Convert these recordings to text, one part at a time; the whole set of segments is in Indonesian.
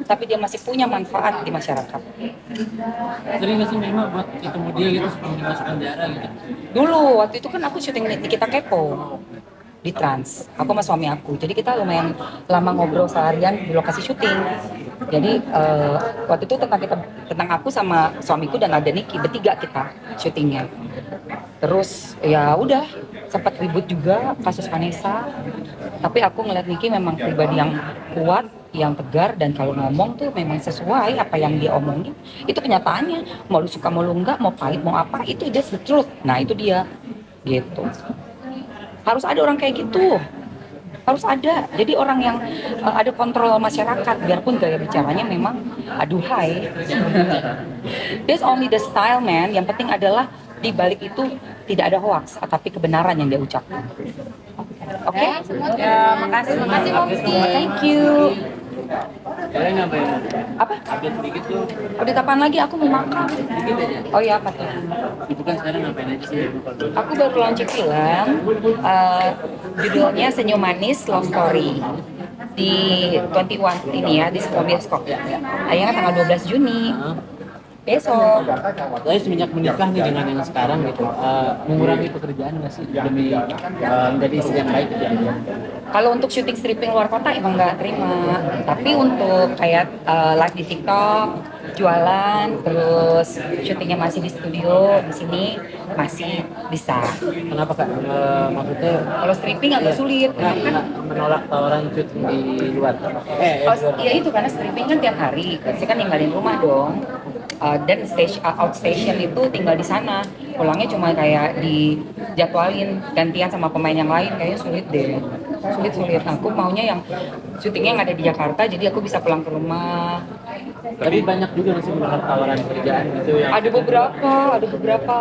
tapi dia masih punya manfaat di masyarakat. Sering nggak sih memang buat ketemu dia gitu sebelum dimasuk penjara gitu? Dulu waktu itu kan aku syuting di Kita Kepo di Trans, aku sama suami aku, jadi kita lumayan lama ngobrol seharian di lokasi syuting. Jadi waktu itu tentang aku sama suamiku dan ada Niki, bertiga kita syutingnya. Terus ya udah sempat ribut juga kasus Vanessa, tapi aku ngeliat Niki memang pribadi yang kuat, yang tegar, dan kalau ngomong tuh memang sesuai apa yang dia omongin. Itu kenyataannya, mau lu suka mau lu enggak, mau pahit mau apa, itu that's the truth. Nah itu dia gitu. Harus ada orang kayak gitu, harus ada. Jadi orang yang ada kontrol masyarakat, biarpun gaya bicaranya memang aduhai. That's only the style, man. Yang penting adalah di balik itu tidak ada hoax, tapi kebenaran yang dia ucapkan. Oke? Ya, makasih Momski. Thank you. Boleh nggak Mbak? Apa? Update sedikit tuh. Update apaan lagi? Aku mau makan. Sedikit aja. Oh iya, apa tuh? Itu kan sekarang ngapain aja sih? Aku baru launching film, judulnya Senyum Manis Love Story di 21 ini ya, di sebuah bioskop. Tayangnya tanggal 12 Juni. Besok. Saya semenjak menikah nih dengan yang sekarang gitu, mengurangi pekerjaan nggak sih demi menjadi istri yang baik gitu? Kalau untuk syuting stripping luar kota emang nggak terima, tapi untuk kayak live di TikTok, jualan, terus syutingnya masih di studio di sini masih bisa. Kenapa Kak? Maksudnya Kalau stripping agak sulit, nggak karena kan menolak tawaran syuting di luar? iya itu karena stripping kan tiap hari, pasti kan ninggalin rumah dong. Dan outstation itu tinggal di sana, pulangnya cuma kayak dijadwalin gantian sama pemain yang lain, kayaknya sulit deh, sulit. Aku maunya yang syutingnya nggak ada di Jakarta, jadi aku bisa pulang ke rumah. Tapi banyak juga nggak sih menolak tawaran kerjaan gitu yang Ada beberapa.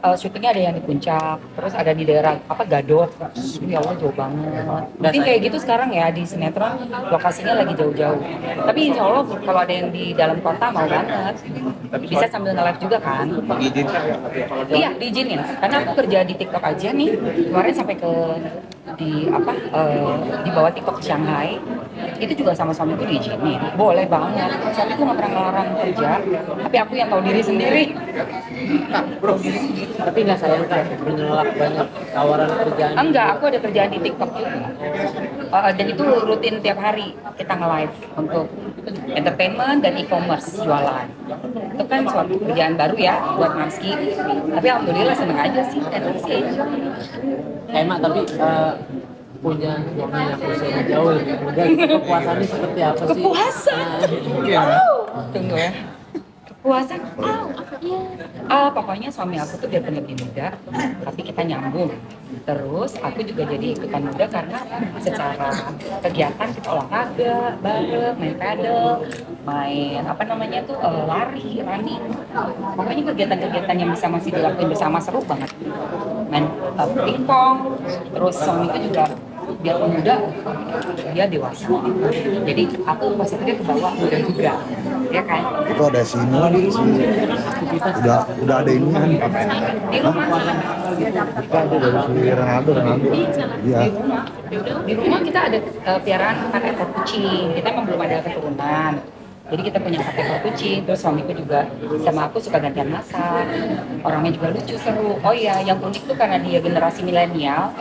Syutingnya ada yang di Puncak, terus ada di daerah apa Gadok. Ya Allah jauh banget. Mungkin kayak gitu sekarang ya di sinetron lokasinya lagi jauh-jauh. Tapi insya Allah kalau ada yang di dalam kota mau banget. Bisa sambil nge-live juga kan? Iya diizinin. Karena aku kerja di TikTok aja nih. Kemarin sampai ke di bawah TikTok Shanghai. Itu juga sama suamiku diizinin. Boleh banget. Suamiku nggak pernah ngelarang kerja. Tapi aku yang tahu diri sendiri. tapi nggak sayang Kak menolak banyak tawaran kerjaan? Enggak, aku ada kerjaan di TikTok juga. Dan itu rutin tiap hari kita nge-live untuk entertainment dan e-commerce jualan. Itu kan suatu kerjaan baru ya buat Mamski. Tapi alhamdulillah seneng aja sih dan masih enjoy. Emak tapi punya suami yang usianya jauh lebih muda, gitu. Kepuasannya seperti apa sih? Kepuasan. Tunggu ya. Kepuasan. Pokoknya suami aku tuh biarpun lebih muda, tapi kita nyambung. Terus aku juga jadi ikutan muda karena secara kegiatan kita olahraga bareng, main paddle, main lari, running. Pokoknya kegiatan-kegiatan yang bisa masih dilakuin bersama seru banget. Main pingpong, terus suamiku juga biarpun muda, dia dewasa. Jadi aku positifnya ke bawah muda juga, ya kan? Itu ada sini udah ada ini kan Di rumah dari si Ronaldo iya di rumah kita ada piaraan 4 ekor kucing. Kita emang belum ada keturunan, jadi kita punya 4 ekor kucing. Terus suamiku juga sama aku suka gantian masak, orangnya juga lucu, seru. Oh iya, yang unik tuh karena dia generasi milenial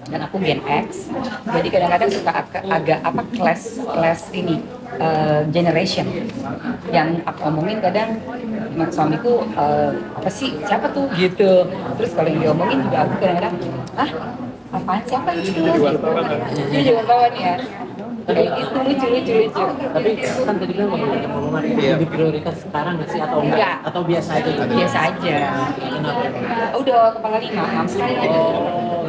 dan aku Gen X, jadi kadang-kadang suka agak class ini generation yang aku omongin kadang suamiku apa sih siapa tuh gitu. Terus kalau yang diomongin juga aku kadang-kadang apaan siapa itu gitu. Dia juga kawan ya kayak gitu, lucu. Tapi kan tadi kan ngomong lebih prioritas sekarang nggak sih atau enggak? Atau biasa aja? Biasa aja. Kenapa? Udah kepala 5 Mamski.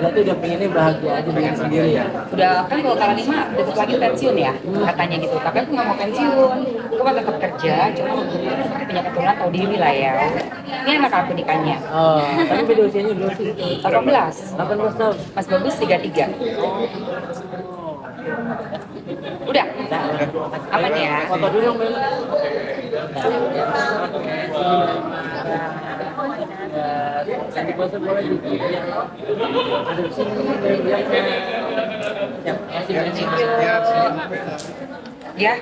Berarti udah pengennya bahagia aja dengan sendiri ya? Udah kan kalau kepala 5 deket lagi pensiun ya katanya gitu, tapi aku nggak mau pensiun, aku kan tetap kerja, cuma punya keturunan tahu diri lah ya. Ini anak aku nikahnya Tapi beda usianya berapa sih? 18. 18 tahun. Mas Bagus 33. Udah aman ya. Foto dulu dong Mel. Sandi Bosa boleh di ada di sini. Ya, Ya.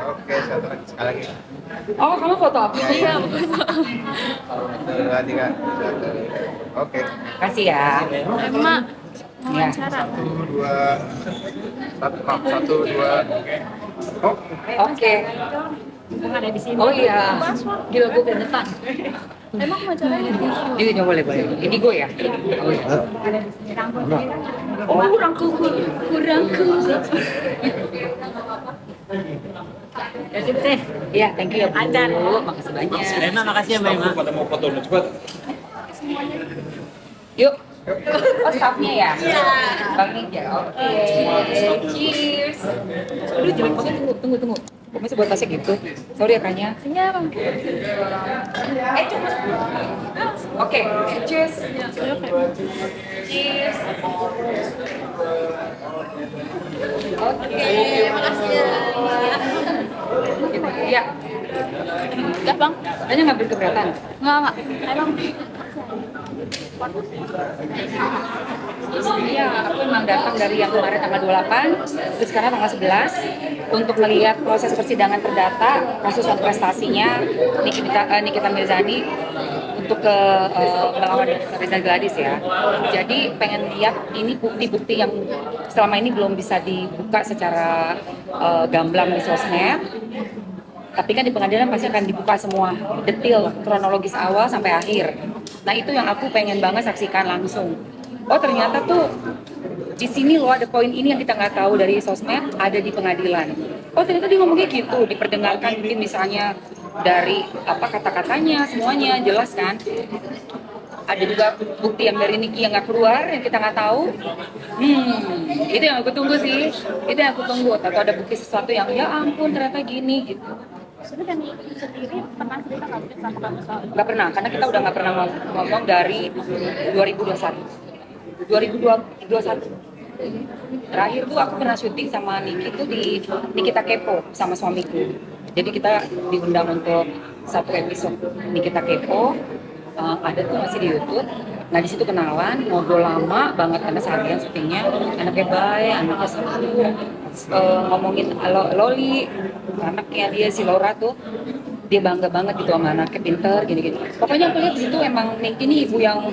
Oke, satu lagi sekali lagi. Oh, kamu foto aku? Iya. Dua, tiga, satu. Oke. Kasih ya. Emak Ya. Satu, dua, satu, dua. Oh, Oke. bukan ada di sini. Oh iya. Gila gue kedepan. Emang wawancaranya di Iya, coba boleh boleh. Ini gue ya. Oh iya. Oh, kurangku. Ya sukses. Iya, thank you ya Bu. Ajar. Makasih banyak. Emma, makasih ya Mbak Emma. Yuk. Oh, staffnya ya? Iya. Bang Nija, oke. Cheers. Aduh, jelek banget. Tunggu. Kok masih buat tasnya gitu? Sorry ya, Kanya. Iya, Bang. Coba. Oke, cheers. Cheers. Oke, makasih ya. Ya. Ya, Bang. Tanya ngambil keberatan? Enggak. Emang Iya, aku memang datang dari yang kemarin tanggal 28, terus sekarang tanggal 11 untuk melihat proses persidangan perdata kasus prestasinya Nikita Mirzani untuk ke melawan Reza Gladys ya. Jadi pengen lihat ini bukti-bukti yang selama ini belum bisa dibuka secara gamblang di sosmed. Tapi kan di pengadilan pasti akan dibuka semua detail kronologis awal sampai akhir. Nah itu yang aku pengen banget saksikan langsung. Oh ternyata tuh di sini loh ada poin ini yang kita nggak tahu dari sosmed ada di pengadilan. Oh ternyata dia ngomongnya gitu, diperdengarkan mungkin misalnya dari apa kata-katanya semuanya jelas kan. Ada juga bukti yang dari Niki yang nggak keluar yang kita nggak tahu. Itu yang aku tunggu sih. Itu yang aku tunggu. Atau ada bukti sesuatu yang ya ampun ternyata gini gitu. sudah dan sendiri pernah cerita nggak mungkin sama kamu soal Nggak pernah, karena kita udah nggak pernah ngomong dari 2021. 2021. Terakhir tuh aku pernah syuting sama Niki tuh di Nikita Kepo sama suamiku. Jadi kita diundang untuk satu episode Nikita Kepo. Ada tuh masih di YouTube. Nah di situ kenalan, ngobrol lama banget karena seharian syutingnya anaknya baik, anaknya seru, ngomongin Loli, anaknya dia si Laura tuh dia bangga banget gitu sama anaknya pinter gini-gini. Pokoknya aku lihat di situ emang Niki ini ibu yang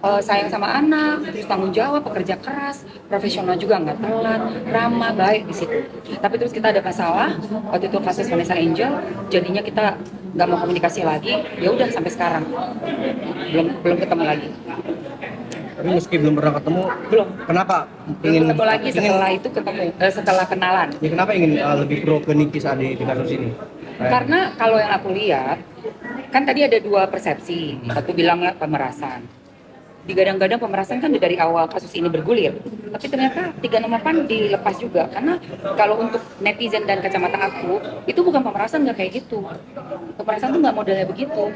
sayang sama anak, terus tanggung jawab, pekerja keras, profesional juga nggak telat, ramah, baik di situ. Tapi terus kita ada masalah waktu itu kasus Vanessa Angel, jadinya kita nggak mau komunikasi lagi. Ya udah sampai sekarang belum ketemu lagi. Tapi meski belum pernah ketemu, Belum. kenapa Belum ingin ketemu lagi setelah itu ketemu setelah kenalan. ya kenapa ingin lebih pro ke Niki saat di kasus ini? Karena kalau yang aku lihat kan tadi ada dua persepsi. Satu bilangnya pemerasan. Digadang-gadang pemerasan kan dari awal kasus ini bergulir. Tapi ternyata 368 dilepas juga. Karena kalau untuk netizen dan kacamata aku, itu bukan pemerasan, nggak kayak gitu. Pemerasan tuh nggak modelnya begitu.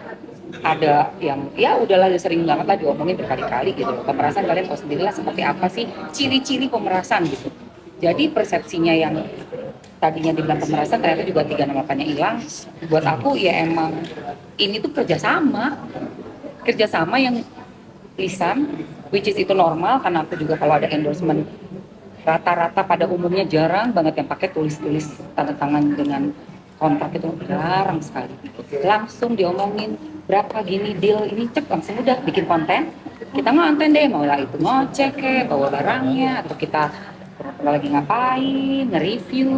Ada yang, ya udahlah sering banget lah diomongin berkali-kali gitu loh. Pemerasan kalian tahu sendirilah seperti apa sih ciri-ciri pemerasan gitu. Jadi persepsinya yang tadinya dibilang pemerasan ternyata juga 368-nya hilang. Buat aku ya emang ini tuh kerjasama yang lisan, which is itu normal karena aku juga kalau ada endorsement rata-rata pada umumnya jarang banget yang pakai tulis-tulis tanda tangan dengan kontrak itu jarang sekali. Langsung diomongin berapa gini deal ini cek langsung udah bikin konten. Kita ngonten deh mau lah itu ngecek bawa barangnya atau kita lagi ngapain, nge-review,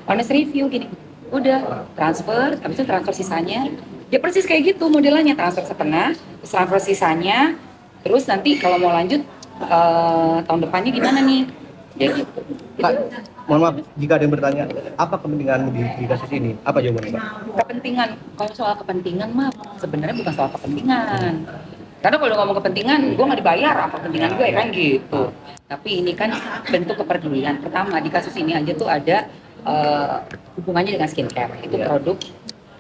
honest review gini. Udah transfer, habis itu transfer sisanya. Ya persis kayak gitu modelannya transfer setengah, transfer sisanya. Terus nanti kalau mau lanjut tahun depannya gimana nih? Ya gitu. Pak, mohon maaf jika ada yang bertanya, apa kepentingan di kasus ini? Apa jawabannya, Pak? Kepentingan, kalau soal kepentingan mah sebenarnya bukan soal kepentingan. Karena kalau ngomong kepentingan, gue nggak dibayar apa kepentingan gue kan gitu. Tapi ini kan bentuk kepedulian. Pertama di kasus ini aja tuh ada hubungannya dengan skincare. Itu produk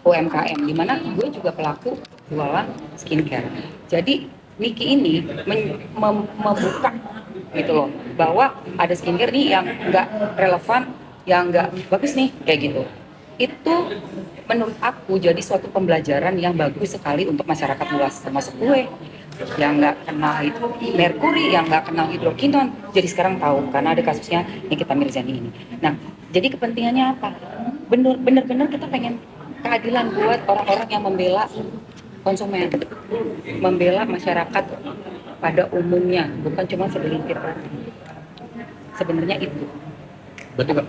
UMKM, di mana gue juga pelaku jualan skincare. Jadi Niki ini membuka gitu loh bahwa ada skincare nih yang nggak relevan, yang nggak bagus nih kayak gitu. Itu menurut aku jadi suatu pembelajaran yang bagus sekali untuk masyarakat luas termasuk gue. yang nggak kenal itu merkuri, yang nggak kenal hidrokinon. Jadi sekarang tahu karena ada kasusnya Nikita Mirzani ini. Nah, jadi kepentingannya apa? Bener-bener kita pengen keadilan buat orang-orang yang membela konsumen, membela masyarakat pada umumnya, bukan cuma segelintir orang. Sebenarnya itu. Berarti Pak,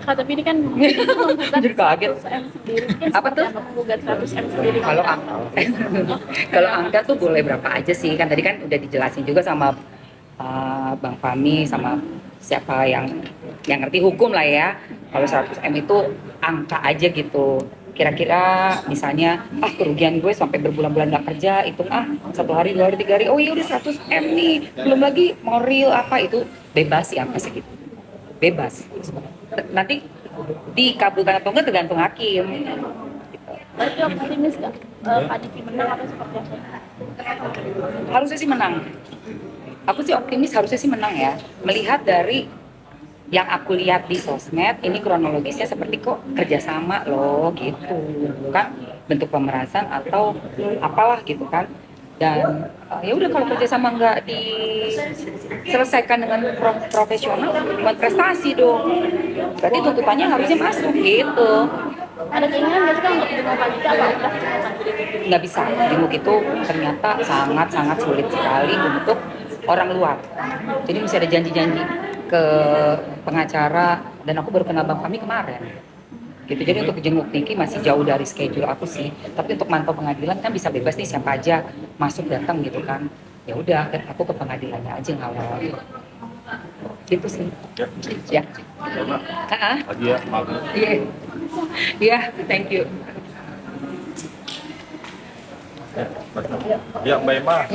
Kak, tapi ini kan menggugat Jadi kaget. 100M sendiri. Kan Apa tuh? seperti menggugat 100M sendiri. Kalau angka, kalau angka tuh boleh berapa aja sih, kan tadi kan udah dijelasin juga sama Bang Fahmi, sama siapa yang ngerti hukum lah ya. Kalau 100M itu angka aja gitu. Kira-kira misalnya kerugian gue sampai berbulan-bulan gak kerja, hitung 1 hari, 2 hari, 3 hari, oh iya udah 100M nih, belum lagi moral apa itu, bebas sih angka segitu, bebas. Nanti dikabulkan atau enggak tergantung hakim. Berarti optimis nggak Pak Diki menang atau seperti apa? Harusnya sih menang. Aku sih optimis harusnya sih menang ya. Melihat dari yang aku lihat di sosmed, ini kronologisnya seperti kok kerjasama loh gitu, kan bentuk pemerasan atau apalah gitu kan. Dan ya udah kalau kerjasama nggak diselesaikan dengan profesional, buat prestasi dong. Berarti tuntutannya harusnya masuk gitu. Ada keinginan nggak sih Kak untuk jenguk Pak Diki apa udah jenguk Diki? Nggak bisa, jenguk itu ternyata sangat-sangat sulit sekali untuk orang luar. Jadi mesti ada janji-janji ke pengacara, dan aku baru kenal Bang Fahmi kemarin. Gitu. Jadi untuk jenguk Niki masih jauh dari schedule aku sih. Tapi untuk mantau pengadilan kan bisa bebas nih, siapa aja masuk datang gitu kan. Ya udah, aku ke pengadilannya aja ngawal. Gitu sih. Ya. Lagi ya, maaf. Iya. Iya, thank you. Ya Mbak Emma,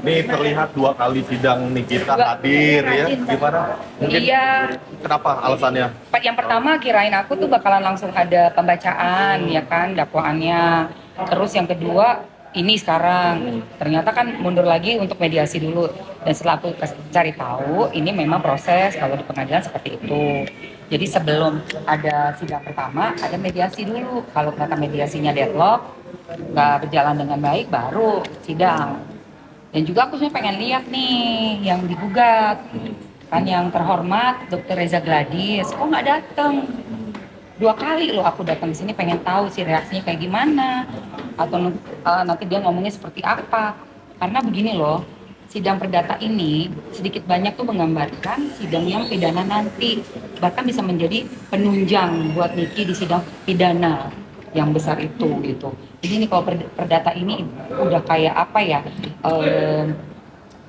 ini terlihat 2 kali sidang Nikita hadir ya, gimana? Mungkin Iya. kenapa alasannya? Yang pertama kirain aku tuh bakalan langsung ada pembacaan ya kan, dakwaannya. Terus yang kedua ini sekarang ternyata kan mundur lagi untuk mediasi dulu. Dan setelah aku cari tahu, ini memang proses kalau di pengadilan seperti itu. Jadi sebelum ada sidang pertama, ada mediasi dulu. Kalau ternyata mediasinya deadlock, nggak berjalan dengan baik, baru sidang. Dan juga aku sebenarnya pengen lihat nih yang digugat. Kan yang terhormat Dr. Reza Gladys, kok nggak datang? 2 kali loh aku datang di sini, pengen tahu sih reaksinya kayak gimana, atau nanti dia ngomongnya seperti apa. Karena begini loh, sidang perdata ini sedikit banyak tuh menggambarkan sidang yang pidana nanti, bahkan bisa menjadi penunjang buat Niki di sidang pidana yang besar itu gitu. Jadi ini kalau perdata ini udah kayak apa ya,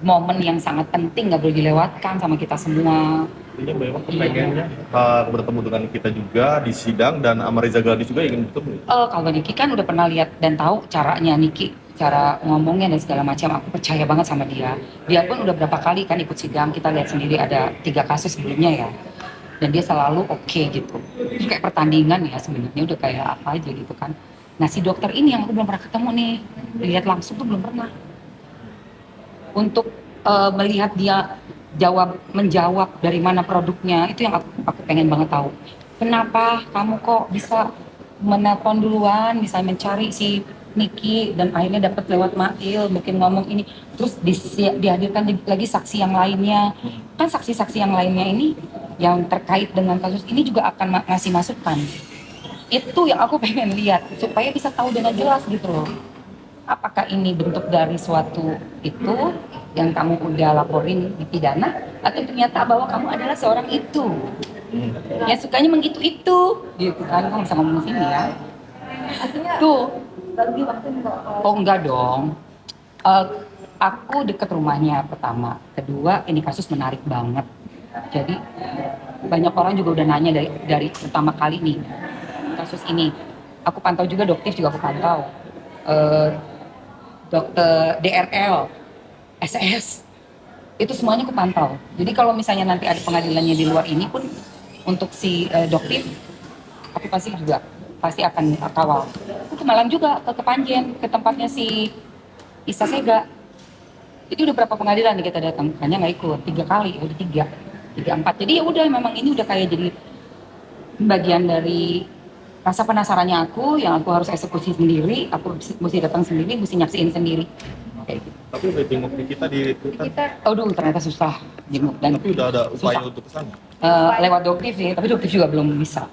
momen yang sangat penting, nggak boleh dilewatkan sama kita semua. Ini Mbak Emma pengennya bertemu dengan kita juga di sidang, dan sama Reza Gladys juga ingin bertemu. Kalau Niki kan udah pernah lihat dan tahu caranya Niki, cara ngomongnya dan segala macam. Aku percaya banget sama dia. Dia pun udah berapa kali kan ikut sidang, kita lihat sendiri ada 3 kasus sebelumnya ya. Dan dia selalu oke gitu. Itu kayak pertandingan ya sebenarnya, udah kayak apa aja gitu kan. Nah si dokter ini yang aku belum pernah ketemu nih, lihat langsung tuh belum pernah. Untuk melihat dia menjawab dari mana produknya, itu yang aku pengen banget tahu. Kenapa kamu kok bisa menelpon duluan, bisa mencari si Niki, dan akhirnya dapat lewat Mail, mungkin ngomong ini, terus dihadirkan lagi saksi yang lainnya. Kan saksi-saksi yang lainnya ini yang terkait dengan kasus ini juga akan ngasih masukan. Itu yang aku pengen lihat, supaya bisa tahu dengan jelas gitu loh. Apakah ini bentuk dari suatu itu yang kamu udah laporin di pidana, atau ternyata bahwa kamu adalah seorang itu yang sukanya mengitu-itu gitu kan. Kamu bisa ngomong sini ya. Tuh. Oh enggak dong. Aku deket rumahnya pertama. Kedua, ini kasus menarik banget. Jadi banyak orang juga udah nanya dari pertama kali nih kasus ini. Aku pantau juga, Doktif juga aku pantau. Dokter DRL, SS, itu semuanya aku pantau. Jadi kalau misalnya nanti ada pengadilannya di luar ini pun, untuk si Doktif, aku pasti akan kawal. Aku ke Malang juga, ke Kepanjen, ke tempatnya si Isa Sega. Jadi udah berapa pengadilan nih kita datang, hanya nggak ikut 3 kali, udah 3, 4. Jadi ya udah, memang ini udah kayak jadi bagian dari rasa penasarannya aku, yang aku harus eksekusi sendiri, aku mesti datang sendiri, mesti nyaksiin sendiri. Kayak gitu. Tapi udah jenguk di kita di Twitter. Aduh, ternyata susah jenguk dan Tapi udah ada upaya susah. untuk kesana. Lewat doktif sih, tapi doktif juga belum bisa.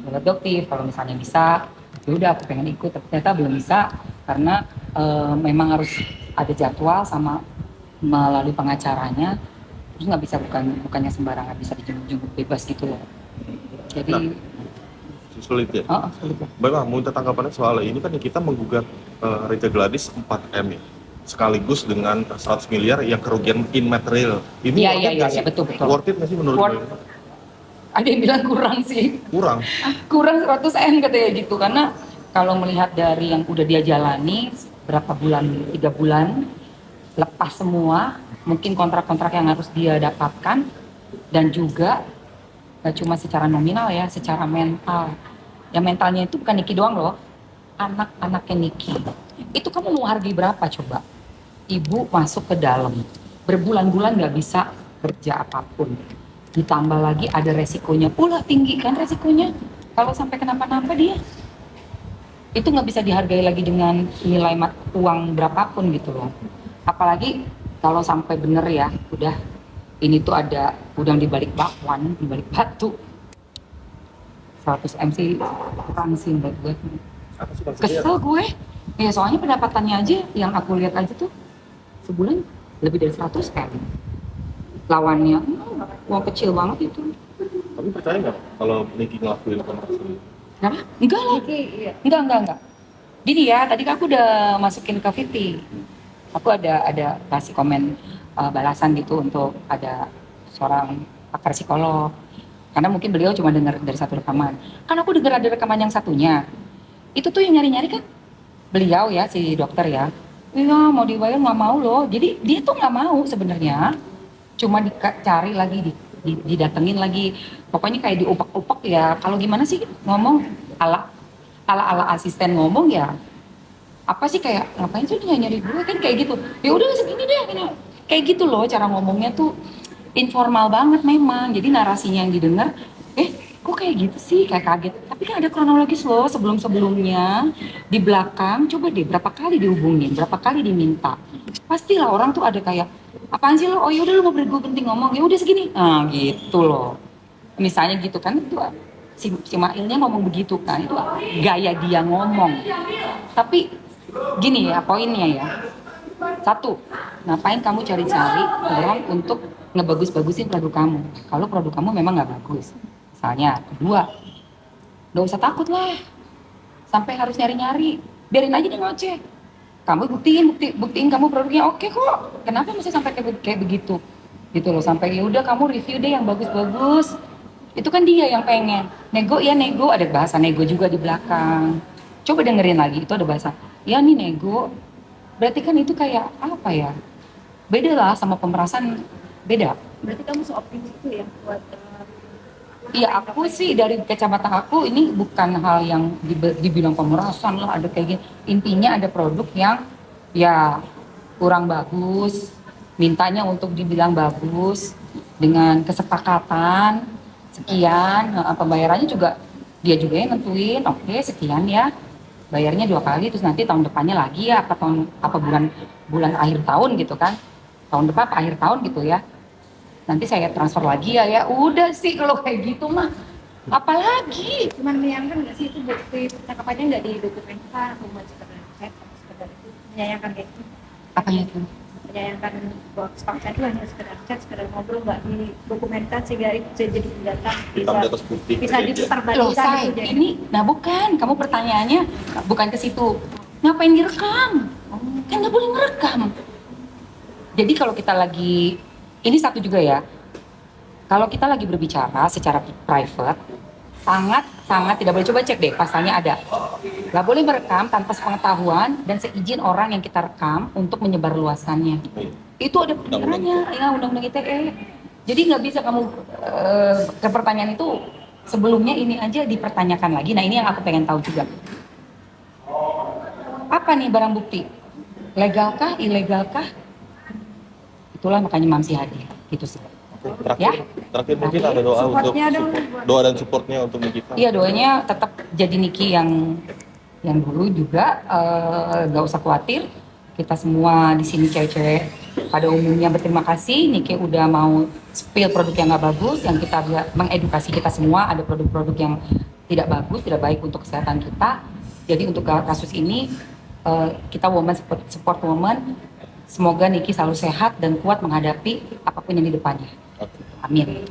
Lewat doktif, kalau misalnya bisa, ya udah aku pengen ikut, tapi ternyata belum bisa karena memang harus ada jadwal sama melalui pengacaranya, terus nggak bisa bukannya sembarangan bisa dijenguk bebas gitu loh. Jadi Sulit ya. sulit ya. Baiklah, mau minta tanggapannya soal ini kan kita menggugat Reja Gladys 4M ya. Sekaligus dengan 100 miliar yang kerugian immaterial. Ini Iya, worth iya, it nggak iya, sih? betul, betul. Worth it nggak sih menurut Worth- Mbak? Ada yang bilang kurang sih. Kurang. 100 M katanya gitu, karena kalau melihat dari yang udah dia jalani berapa bulan, 3 bulan lepas semua, mungkin kontrak-kontrak yang harus dia dapatkan, dan juga gak cuma secara nominal ya, secara mental. Yang mentalnya itu bukan Niki doang loh, anak-anaknya Niki. Itu kamu mau hargai berapa coba? Ibu masuk ke dalam, berbulan-bulan gak bisa kerja apapun. Ditambah lagi ada resikonya pula, tinggi kan resikonya. Kalau sampai kenapa-napa dia, itu nggak bisa dihargai lagi dengan nilai uang berapapun gitu loh. Apalagi kalau sampai bener ya, udah ini tuh ada udang di balik bakwan, di balik batu. 100 M sih kurang sih menurut gue. Apa sih maksudnya? Kesel gue. Ya soalnya pendapatannya aja yang aku lihat aja tuh sebulan lebih dari 100 M. Lawannya uang kecil banget itu. Tapi percaya nggak kalau Niki ngelakuin komersil? Kenapa? Enggak lah. Iya. Enggak. Gini ya, tadi kan aku udah masukin ke VT. Aku ada kasih komen balasan gitu untuk ada seorang pakar psikolog. Karena mungkin beliau cuma dengar dari satu rekaman. Kan aku dengar ada rekaman yang satunya. Itu tuh yang nyari-nyari kan beliau ya, si dokter ya. Iya mau dibayar nggak mau loh. Jadi dia tuh nggak mau sebenarnya. Cuma dicari lagi, didatengin lagi. Pokoknya kayak diupak-upak ya. Kalau gimana sih ngomong ala asisten ngomong ya. Apa sih kayak ngapain sih dia nyari gue kan kayak gitu. Ya udah segini deh gini. Kayak gitu loh cara ngomongnya tuh informal banget memang. Jadi narasinya yang didengar, kok kayak gitu sih, kayak kaget. Tapi kan ada kronologis loh sebelum-sebelumnya di belakang. Coba deh berapa kali dihubungin, berapa kali diminta. Pastilah orang tuh ada kayak apaan sih lo? Oh yaudah lo mau gue penting ngomong, ya udah segini. Nah gitu loh. Misalnya gitu kan itu si Mailnya ngomong begitu kan, itu gaya dia ngomong. Tapi gini ya poinnya ya. Satu, ngapain kamu cari-cari orang untuk ngebagus-bagusin produk kamu kalau produk kamu memang nggak bagus misalnya. Kedua, nggak usah takut lah sampai harus nyari-nyari, biarin aja dia ngoceh. Kamu buktiin kamu produknya oke kok, kenapa mesti sampai kayak begitu gitu loh. Sampai ya udah kamu review deh yang bagus-bagus, itu kan dia yang pengen nego ya, nego ada bahasa nego juga di belakang. Coba dengerin lagi, itu ada bahasa ya nih nego, berarti kan itu kayak apa ya, beda lah sama pemerasan, beda. Berarti kamu seoptimis itu ya buat Iya, aku sih dari kacamata aku ini bukan hal yang dibilang pemerasan lah, ada kayak gini. Intinya ada produk yang ya kurang bagus, mintanya untuk dibilang bagus dengan kesepakatan sekian, pembayarannya juga dia juga yang nentuin, oke sekian ya, bayarnya 2 kali, terus nanti tahun depannya lagi ya, apa bulan akhir tahun gitu kan, tahun depan apa akhir tahun gitu ya. Nanti saya transfer lagi ya, udah sih kalau kayak gitu mah, apalagi. cuman menyayangkan nggak sih itu bukti percakapannya nggak didokumentasikan atau buat sekedar chat atau sekedar itu menyayangkan kayak gitu, Apanya itu? menyayangkan bahwa kesepakatan itu hanya sekedar chat, sekedar ngobrol, nggak didokumentasikan sehingga itu bisa jadi senjata, Hitam di atas putih. bisa Loh diputarbalikkan say, gitu jadi. ini, nah bukan, kamu pertanyaannya bukan ke situ. Ngapain direkam? Kan nggak boleh ngerekam. Jadi kalau kita lagi, ini satu juga ya, kalau kita lagi berbicara secara private, sangat tidak boleh. Coba cek deh, pasalnya ada. Nggak boleh merekam tanpa sepengetahuan dan seizin orang yang kita rekam untuk menyebarluaskannya. Itu ada peraturannya, ya undang-undang ITE. Jadi nggak bisa kamu ke pertanyaan itu sebelumnya ini aja dipertanyakan lagi. Nah ini yang aku pengen tahu juga. Apa nih barang bukti? Legalkah, ilegalkah? Itulah makanya Mamsi hadir, gitu sih. Terakhir mungkin ada doa untuk Supportnya dong, support, doa dan supportnya untuk Nikita. Iya, doanya tetap jadi Niki yang dulu juga, nggak usah khawatir. kita semua di sini cewek-cewek pada umumnya berterima kasih. Nike udah mau spill produk yang nggak bagus, yang kita mengedukasi kita semua ada produk-produk yang tidak bagus, tidak baik untuk kesehatan kita. Jadi untuk kasus ini kita woman support woman. Semoga Niki selalu sehat dan kuat menghadapi apapun yang di depannya. Amin.